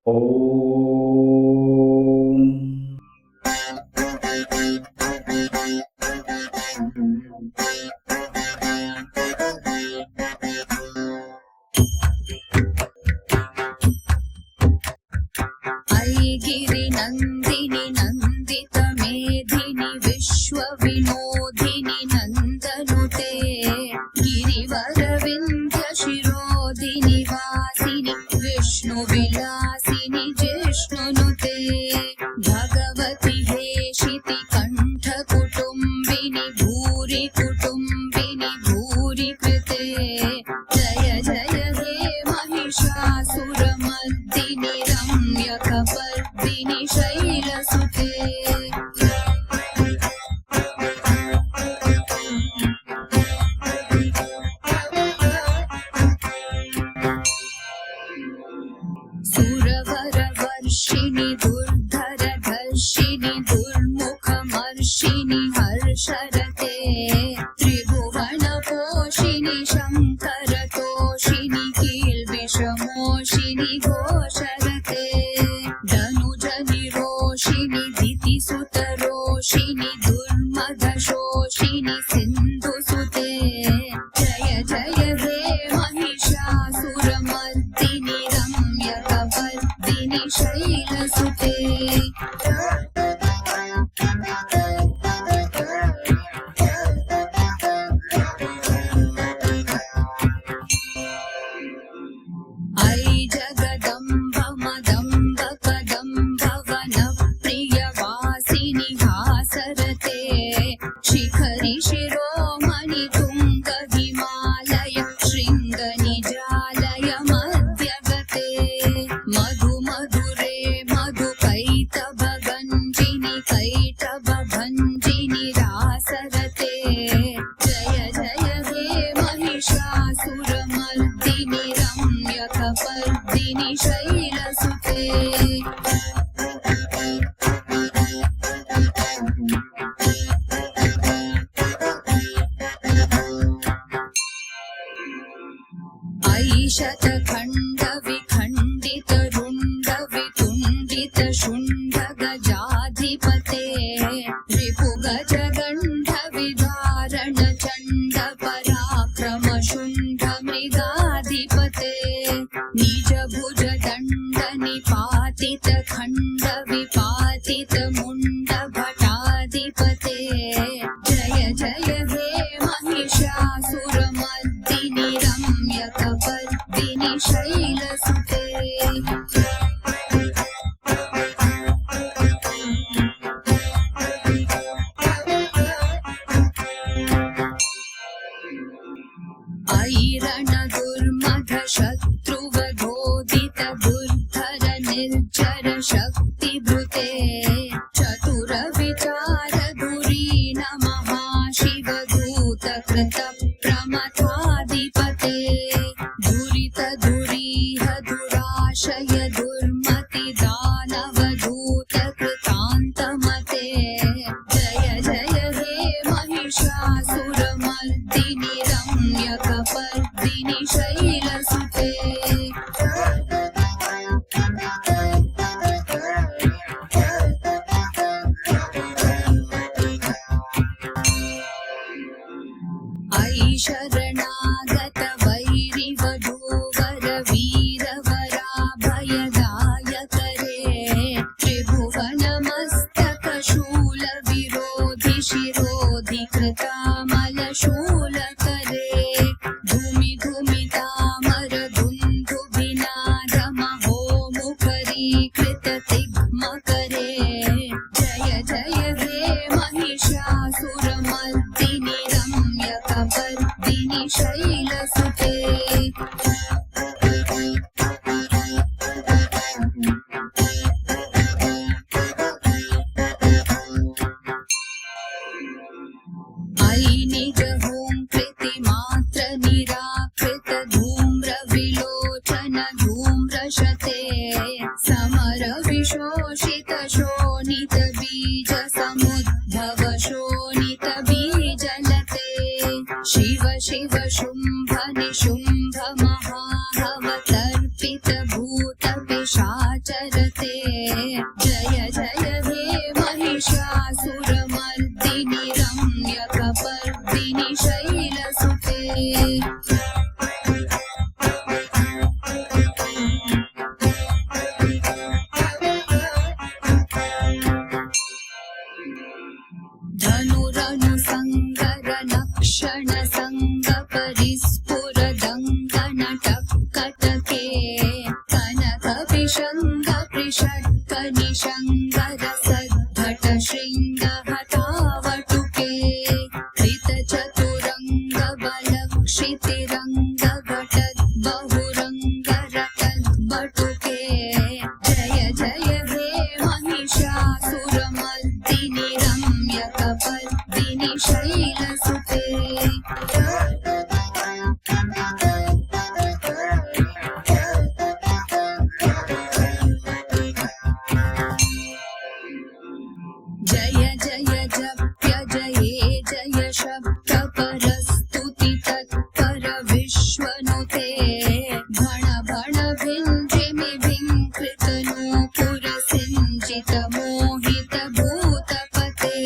ఓం ఐగిరి నందిని నందిత మేధిని విశ్వ వినోదిని నందనుతే గిరివర వింధ్య శిరోదిని వాసిని విష్ణు విలాసిని జిష్ణునుతే భగవతి హేషితి కంఠ కుటుంబిని భూరి కుటుంబిని భూరి కృతే జయ జయ హే महिषासुरमर्दिनि रम्यकपर्दिनि शैलसुते सुरवरवर्षिणि दुर्धरधर्षिणि दुर्मुखमर्षिणि हर्षरते त्रिभुवनपोषिणि शङ्करतोषिणि कील्विषमोषिणि घोषरते धनुजनिरोषिणि दितिसुतरोषिणि दुर्मदशोषिणि सिन्धुसुते जय जय हे महिषासुरमर्दिनि रम्यकपर्दिनि शैलसुते ऐ जगदम्ब मदम्ब कदम्ब वनप्रियवासिनि हासरते शिखरि शिरोमणि तुङ्ग हिमालय शृङ्गनिजालय मध्यगते मधु मधुरे मधुकैटभ गञ्जिनि कैटभ भञ्जिनि रासरते जय जय हे महिषासुरमर्दिनि रम्यकपर्दिनि शैलसुते ऐशतखण्ड विखण्डित रुण्ड वितुण्डित शुण्ड गजाधिपते रिपुगज गण्ड विदारण चण्ड पराक्रम शुण्ड मृगाधिपते निज भुज दण्ड निपातित खण्ड विपातित मुण्ड भटाधिपते जय जय हे महिषासुरमर्दिनि रम्यकपर्दिनि शैलसुते ऐरण दुर्मध शत्रुवधोदित दुर्धर निर्जर रते जय जय हे महिषासुरमर्दिनि रम्यकपर्दिनि शैलसुते धनुरनुसङ्गर नक्षण सङ्गपरिस्फुरदङ्गनटकटके कनकविशङ्गपृषट्कनिशङ्गर सद्भट शृङ्गहतावटुके कृतचतुरङ्गबलक्षितिरङ्गघटद्बहुरङ्गरटद्बटुके जय जय हे महिषासुरमर्दिनि रम्यकपर्दिनि शैलसुते जय जय जप्य जये जय शब्द परस्तुति तत्पर विश्वनुते भण भण भिञ्जिमि भिङ्कृत नूपुर सिञ्चित मोहित भूतपते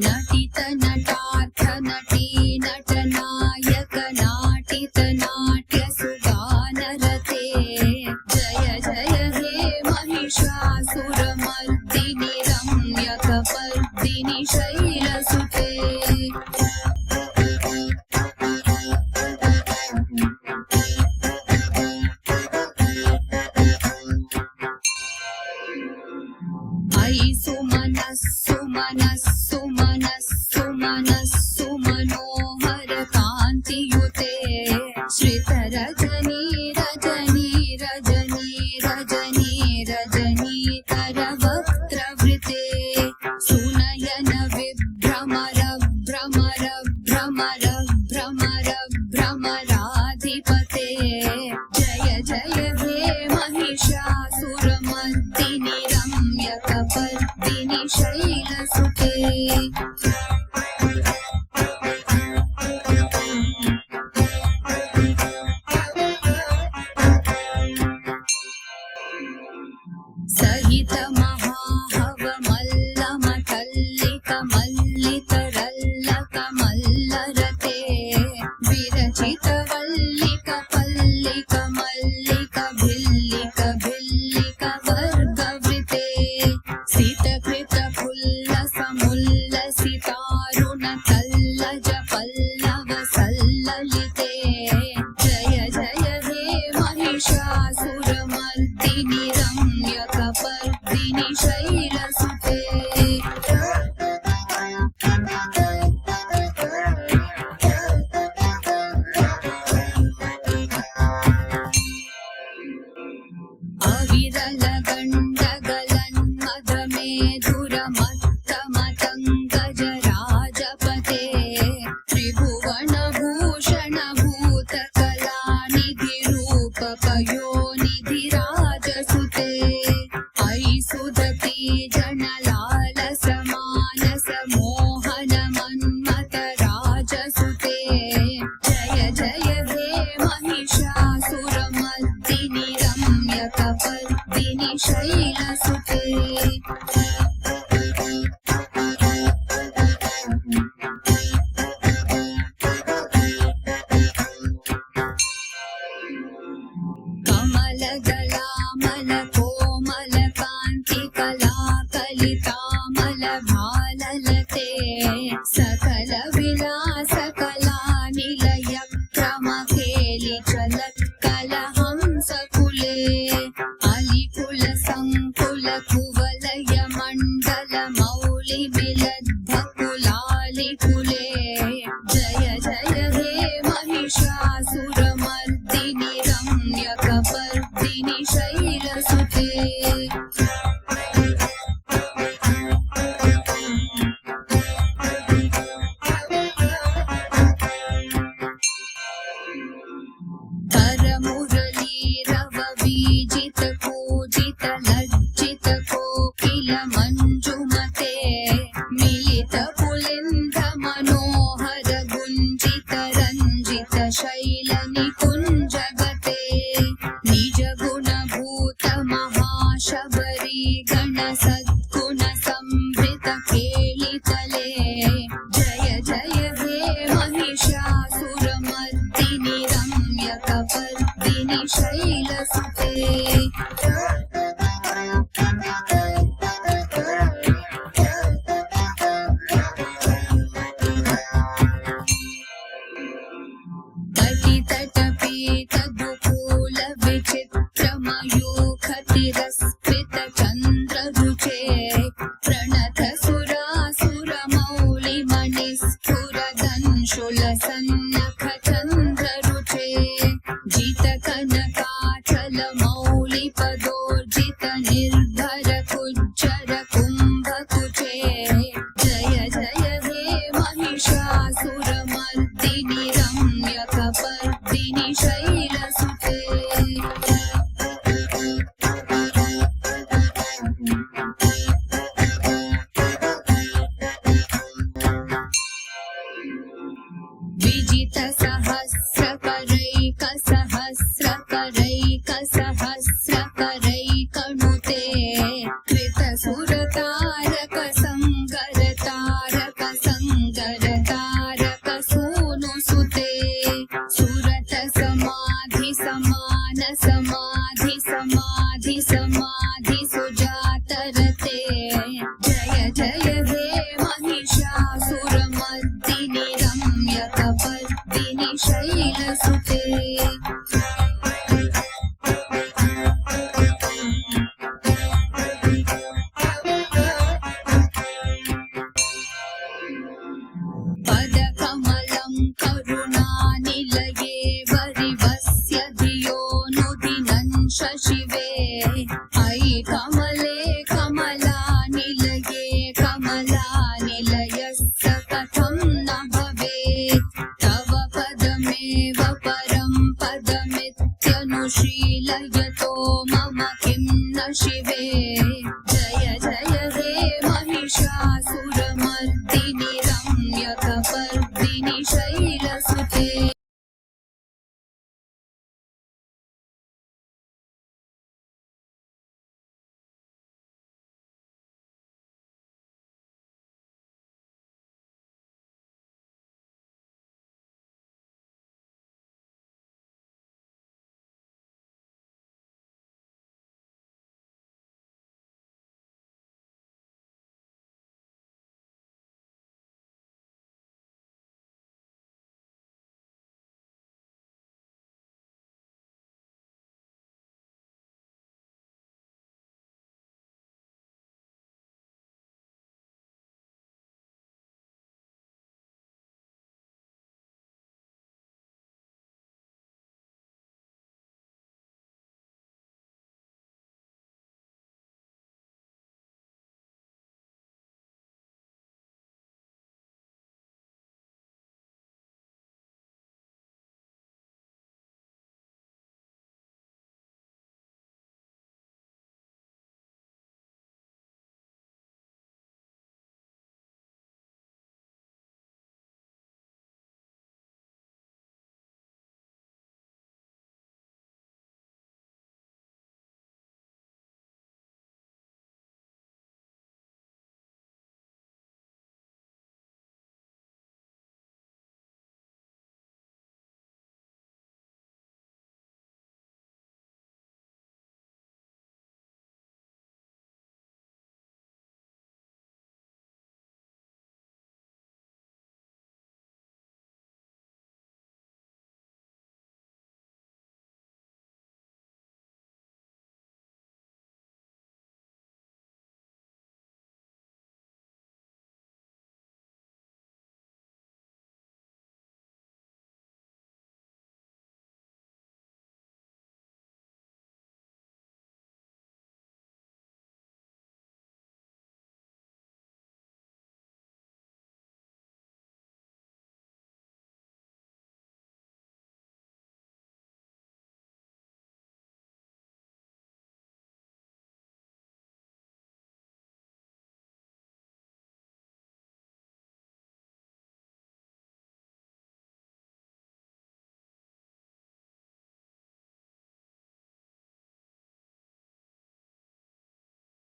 नटित नटार्थ नटी नटनायक नाटित नाट्य सुगानरते जय जय हे महिषासुरमर्दिनि रम्यकपर्दिनि शैलसुते अयि सुमनः सुमनः सुमनः सुमनः सुमनोहर कान्तियुते श्रितरजनी रजनी रजनी रजनी रजनीतर वक्त्रवृते सुनयन विभ्रमर भ्रमर भ्रमर भ्रमर भ्रमराधिपते जय जय हे महिषासुरमर्दिनि रम्यकपर्दिनि शैलसुते सहित महाहव मल्लमटल्लिक मल्लितरल्लक मल्लरते विरचित वल्लिक पल्लिक मल्लिक भिल्लिक भिल्लिक वर्गवृते सितकृत फुल्लस मुल्लसितारुण तल्लज पल्लव सल्ललिते जय जय हे महिषासुरमर्दिनि रम्यकपर्दिनि शैलसुते अविरल गण्डगलन्मदमेधुरमत्तमतङ्गज राजपते त्रिभुवन भूषण भूतकलानिधिरूपकयोनिधिराजसुते अयि सुदती जनलालस मानस मोहन मन्मथ राजसुते जय जय हे महिषासुरमर्दिनि रम्यकपर्दिनि शैलसुते कमलदलामल कोमल कान्ति कलाकलितामल भाललते सकल विलास कलानिलय क्रमखेलि चलत्कल हंसकुले अलिकुल संकुल कुवलय मण्डल मौलि बिलद्भकुलालिकुले जय जय हे महिषासुरमर्दिनि रम्यकपर्दिनि शैलसुते करमुरलीरव बीजित कूजित लज्जित कोकिल मञ्जुमते मिलित पुलिन्द मनोहर गुञ्जित रञ्जित शैल निकुञ्जगते निज गुणभूत महाश ಶಬರಿ ಗಣ ಸದ್ಗುಣ ಸಂವೃತ ಕೇಳಿತಲೇ ಜಯ ಜಯ ಹೇ ಮಹಿಷಾಸುರಮರ್ದಿನಿ ರಮ್ಯ ಕಪರ್ದಿನಿ ಶೈಲಸುತೆ यूखतिरस्कृत चन्द्ररुचे प्रणत सुरासुर मौलि मणिस्फुरदंशुल सन्नख चन्द्ररुचे जित कनकाचल मौलि पदोर्जित निर्भर कुज्जर कुम्भकुचे जय जय हे महिषासुरमर्दिनि रम्य कपर्दिनि शैलसुते विजित सहस्रकरैक सहस्रकरैक सहस्रकरैकनुते कृत सुरतारक संगर तारक संगर तारक सूनुसुते सुरत समाधि समान समाधि समाधि समाधि सुजातरते जय जय हे महिषासुरमर्दिनि रम्य कपर्दिनि शैलसुते पदकमलं करुणानिलये वरिवस्य धियोनुदिनं शशिवे अयि कमले कमलानिलये कमलानिलयस्य कथं न भवेत् तव पदमेव परं पदमित्यनुशीलयतो मम किं न शिवे